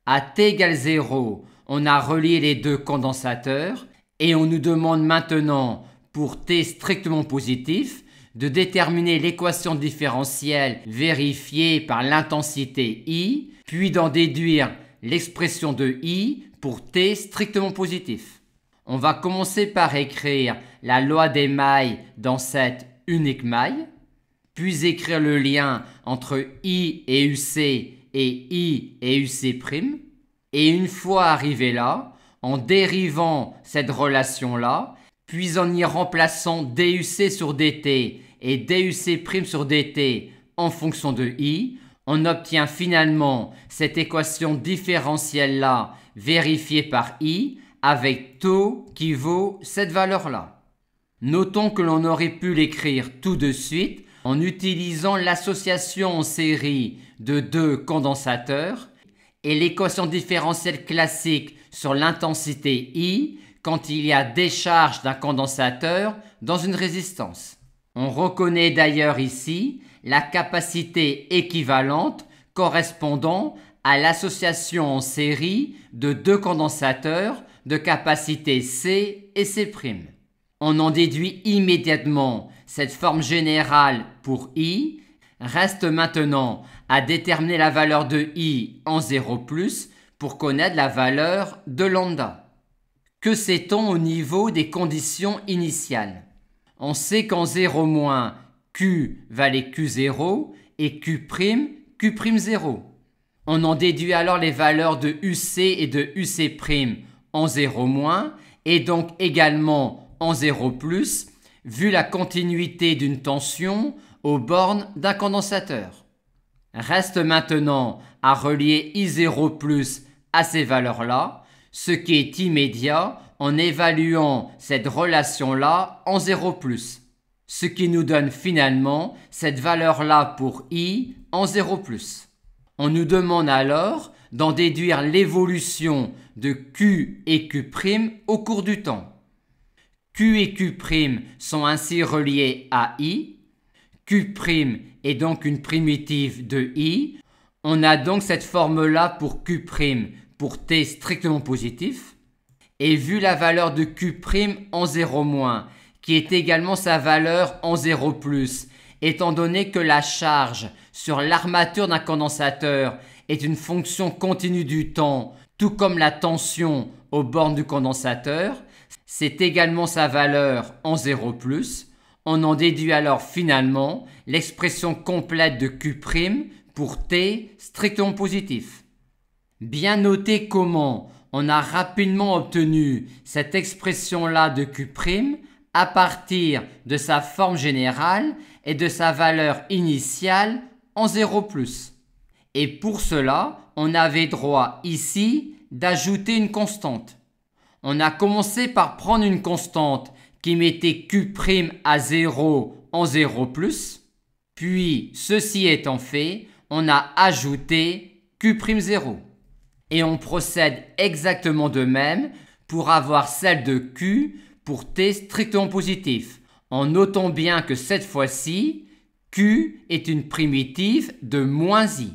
À t égale 0, on a relié les deux condensateurs et on nous demande maintenant, pour t strictement positif, de déterminer l'équation différentielle vérifiée par l'intensité I, puis d'en déduire l'expression de I pour t strictement positif. On va commencer par écrire la loi des mailles dans cette unique maille, puis écrire le lien entre I et UC et I et UC'. Et une fois arrivé là, en dérivant cette relation-là, puis en y remplaçant DUC sur DT et DUC' sur DT en fonction de I, on obtient finalement cette équation différentielle-là vérifiée par I avec taux qui vaut cette valeur-là. Notons que l'on aurait pu l'écrire tout de suite en utilisant l'association en série de deux condensateurs et l'équation différentielle classique sur l'intensité I quand il y a décharge d'un condensateur dans une résistance. On reconnaît d'ailleurs ici la capacité équivalente correspondant à l'association en série de deux condensateurs de capacité C et C'. On en déduit immédiatement cette forme générale pour I. Reste maintenant à déterminer la valeur de I en 0+, pour connaître la valeur de lambda. Que sait-on au niveau des conditions initiales? On sait qu'en 0-, Q valait Q0 et Q', Q'0. On en déduit alors les valeurs de UC et de UC' en 0- et donc également en 0+, vu la continuité d'une tension aux bornes d'un condensateur. Reste maintenant à relier I0+ à ces valeurs-là, ce qui est immédiat en évaluant cette relation-là en 0+, ce qui nous donne finalement cette valeur-là pour I en 0+. On nous demande alors d'en déduire l'évolution de Q et Q' au cours du temps. Q et Q' sont ainsi reliés à I. Q' est donc une primitive de I. On a donc cette forme-là pour Q' pour t strictement positif. Et vu la valeur de Q' en 0-, qui est également sa valeur en 0+, étant donné que la charge sur l'armature d'un condensateur est une fonction continue du temps, tout comme la tension aux bornes du condensateur, c'est également sa valeur en 0+. On en déduit alors finalement l'expression complète de Q' pour t strictement positif. Bien noter comment on a rapidement obtenu cette expression-là de Q' à partir de sa forme générale et de sa valeur initiale en 0+. Et pour cela, on avait droit ici d'ajouter une constante. On a commencé par prendre une constante qui mettait Q' à 0 en 0+, puis ceci étant fait, on a ajouté Q'0. Et on procède exactement de même pour avoir celle de Q pour t strictement positif, en notant bien que cette fois-ci, Q est une primitive de -I.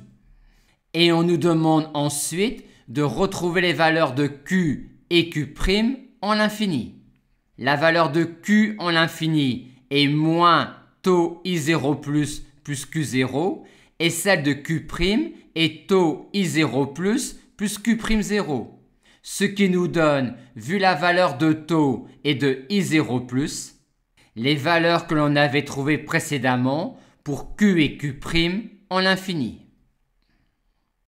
Et on nous demande ensuite de retrouver les valeurs de Q et Q' en l'infini. La valeur de Q en l'infini est moins taux I0+ plus Q0 et celle de Q' est taux I0+ plus Q'0. Ce qui nous donne, vu la valeur de taux et de I0+, les valeurs que l'on avait trouvées précédemment pour Q et Q' en l'infini.